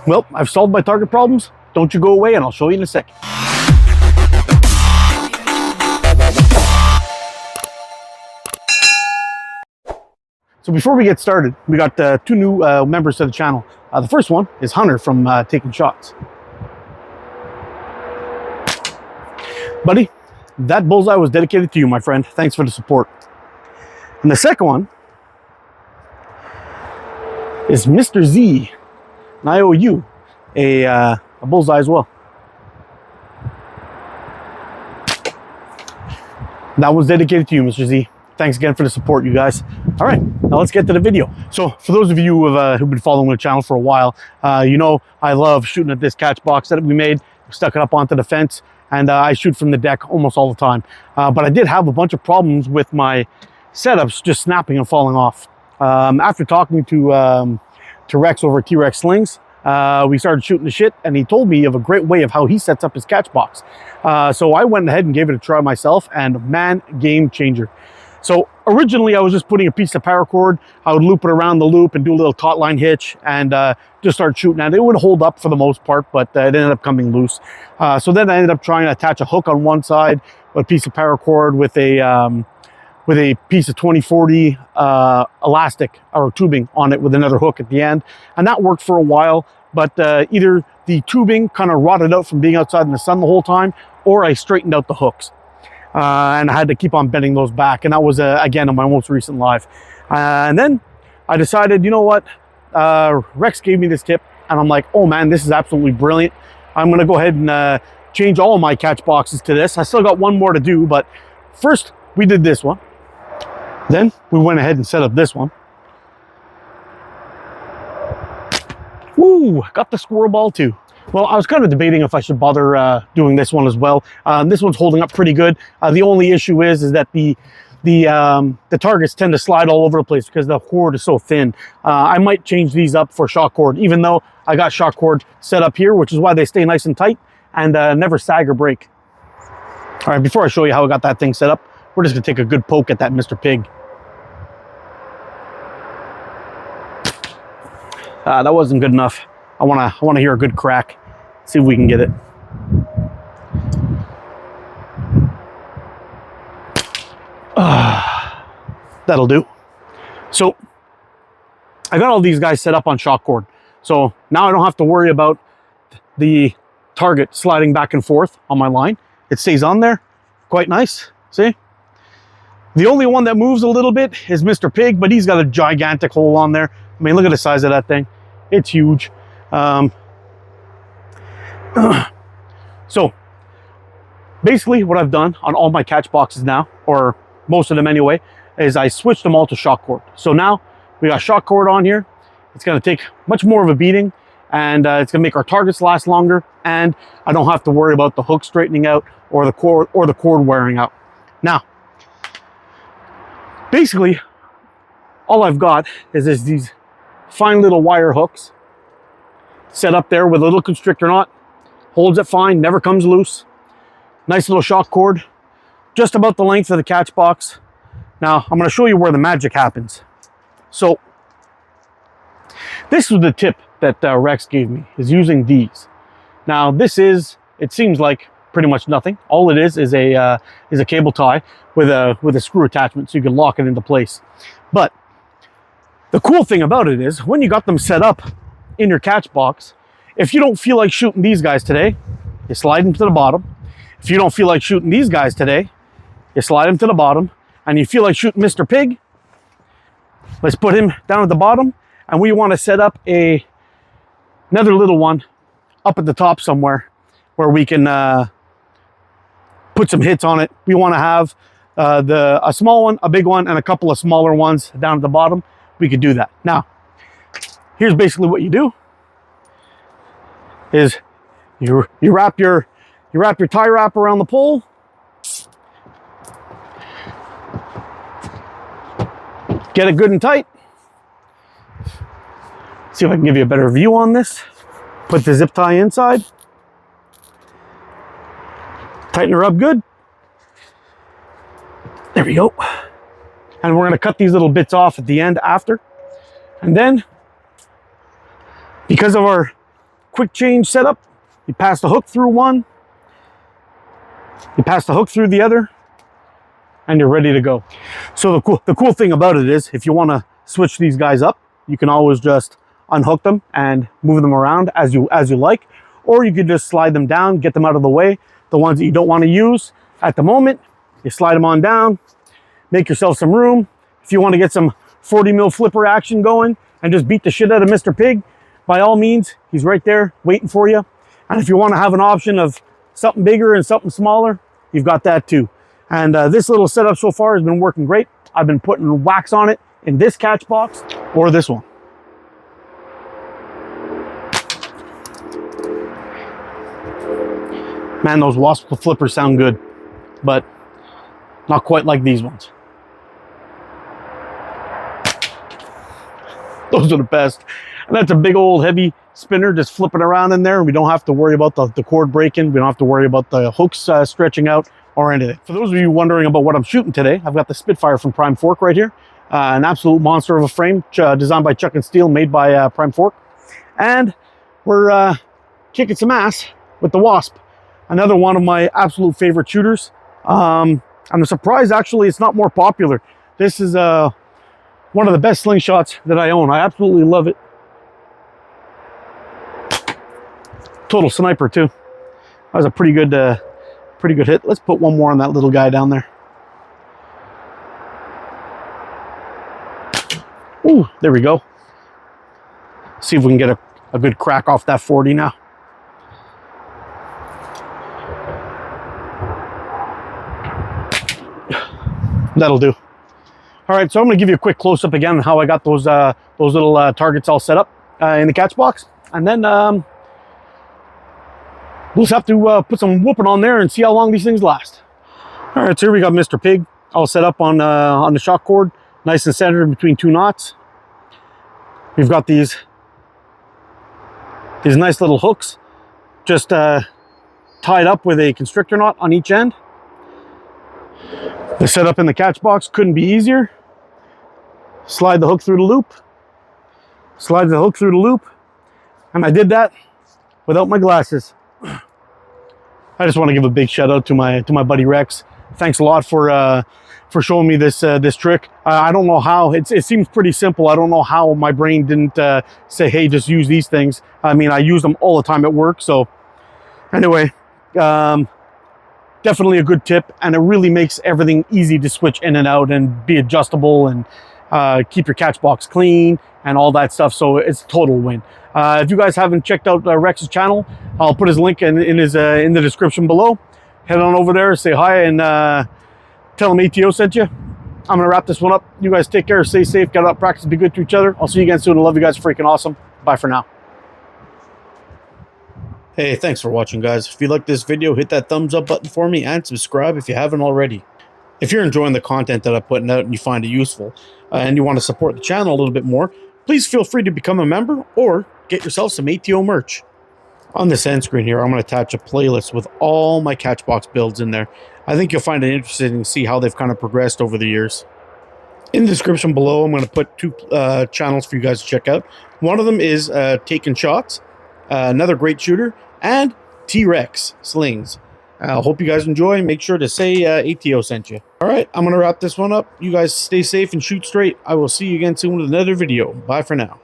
Well, I've solved my target problems. Don't you go away, and I'll show you in a second. So before we get started, we got two new members to the channel. The first one is Hunter from Taking Shots. Buddy, that bullseye was dedicated to you, my friend. Thanks for the support. And the second one is Mr. Z. And I owe you a bullseye as well. That was dedicated to you, Mr. Z. Thanks again for the support, you guys. All right, now let's get to the video. So for those of you who've been following the channel for a while, you know I love shooting at this Catchbox that we made. We stuck it up onto the fence, and I shoot from the deck almost all the time. But I did have a bunch of problems with my setups just snapping and falling off. After talking to Rex over at T-REX-SLINGS, we started shooting the shit, and he told me of a great way of how he sets up his Catchbox. So I went ahead and gave it a try myself, and man, game changer. So originally I was just putting a piece of paracord. I would loop it around the loop and do a little taut line hitch and just start shooting at it. It would hold up for the most part, but it ended up coming loose. So then I ended up trying to attach a hook on one side, a piece of paracord with a piece of 2040 elastic or tubing on it with another hook at the end. And that worked for a while, but either the tubing kind of rotted out from being outside in the sun the whole time, or I straightened out the hooks. And I had to keep on bending those back. And that was, again, on my most recent live. And then I decided, you know what? Rex gave me this tip, and I'm like, oh man, this is absolutely brilliant. I'm going to go ahead and change all of my catch boxes to this. I still got one more to do, but first we did this one. Then we went ahead and set up this one. Woo, got the squirrel ball too. Well, I was kind of debating if I should bother doing this one as well. This one's holding up pretty good. The only issue is that the targets tend to slide all over the place because the cord is so thin. I might change these up for shock cord, even though I got shock cord set up here, which is why they stay nice and tight and never sag or break. All right, before I show you how I got that thing set up, we're just gonna take a good poke at that Mr. Pig. That wasn't good enough. I wanna hear a good crack. See if we can get it. That'll do. So I got all these guys set up on shock cord. So now I don't have to worry about the target sliding back and forth on my line. It stays on there, quite nice, see? The only one that moves a little bit is Mr. Pig, but he's got a gigantic hole on there. I mean, look at the size of that thing. It's huge. So basically what I've done on all my catch boxes now, or most of them anyway, is I switched them all to shock cord. So now we got shock cord on here. It's going to take much more of a beating, and it's going to make our targets last longer, and I don't have to worry about the hook straightening out or the cord wearing out. Now, basically all I've got is these fine little wire hooks set up there with a little constrictor knot. Holds it fine, never comes loose. Nice little shock cord, just about the length of the catch box. Now, I'm going to show you where the magic happens. So, this was the tip that Rex gave me, is using these. Now, it seems like pretty much nothing. All it is a cable tie with a screw attachment, so you can lock it into place. But the cool thing about it is, when you got them set up in your catch box, if you don't feel like shooting these guys today, you slide them to the bottom. If you don't feel like shooting these guys today, you slide them to the bottom. And you feel like shooting Mr. Pig, let's put him down at the bottom. And we want to set up another little one up at the top somewhere where we can put some hits on it. We want to have a small one, a big one, and a couple of smaller ones down at the bottom. We could do that. Now, here's basically what you do. Is you wrap your tie wrap around the pole, get it good and tight. See if I can give you a better view on this. Put the zip tie inside, tighten her up good. There we go. And we're going to cut these little bits off at the end after. And then, because of our quick change setup. You pass the hook through one, you pass the hook through the other, and you're ready to go. So the cool thing about it is, if you want to switch these guys up, you can always just unhook them and move them around as you like, or you could just slide them down, get them out of the way. The ones that you don't want to use at the moment, you slide them on down, make yourself some room. If you want to get some 40 mil flipper action going and just beat the shit out of Mr. Pig, by all means, he's right there waiting for you. And if you want to have an option of something bigger and something smaller, you've got that too. And this little setup so far has been working great. I've been putting wax on it in this catch box or this one. Man, those wasp flippers sound good, but not quite like these ones. Those are the best. And that's a big old heavy spinner just flipping around in there. We don't have to worry about the cord breaking. We don't have to worry about the hooks stretching out or anything. For those of you wondering about what I'm shooting today, I've got the Spitfire from Prime Fork right here. An absolute monster of a frame, designed by Chuck and Steel, made by Prime Fork. And we're kicking some ass with the Wasp. Another one of my absolute favorite shooters. I'm surprised actually it's not more popular. This is one of the best slingshots that I own. I absolutely love it. Total sniper too. That was a pretty good hit. Let's put one more on that little guy down there. Ooh, there we go. See if we can get a good crack off that 40 now. That'll do. All right, so I'm going to give you a quick close-up again on how I got those little targets all set up in the catch box, and then we'll just have to put some whooping on there and see how long these things last. All right, so here we got Mr. Pig all set up on the shock cord, nice and centered between two knots. We've got these nice little hooks just tied up with a constrictor knot on each end. The setup in the catch box couldn't be easier. Slide the hook through the loop, slide the hook through the loop, and I did that without my glasses. I just want to give a big shout out to my buddy Rex. Thanks a lot for showing me this trick. I don't know how, it seems pretty simple. I don't know how my brain didn't say, hey, just use these things. I mean, I use them all the time at work. So anyway, definitely a good tip, and it really makes everything easy to switch in and out and be adjustable and keep your catch box clean and all that stuff. So it's a total win. If you guys haven't checked out Rex's channel, I'll put his link in the description below. Head on over there, say hi, and tell him ATO sent you. I'm gonna wrap this one up. You guys take care, stay safe, get out, practice, be good to each other. I'll see you again soon. I love you guys, freaking awesome. Bye for now. Hey, thanks for watching, guys. If you like this video, hit that thumbs up button for me and subscribe if you haven't already. If you're enjoying the content that I'm putting out and you find it useful and you want to support the channel a little bit more, please feel free to become a member or get yourself some ATO merch. On this end screen here, I'm going to attach a playlist with all my Catchbox builds in there. I think you'll find it interesting to see how they've kind of progressed over the years. In the description below, I'm going to put two channels for you guys to check out. One of them is TAKIN Shots, another great shooter, and T-REX-SLINGS. I hope you guys enjoy. Make sure to say ATO sent you. All right, I'm going to wrap this one up. You guys stay safe and shoot straight. I will see you again soon with another video. Bye for now.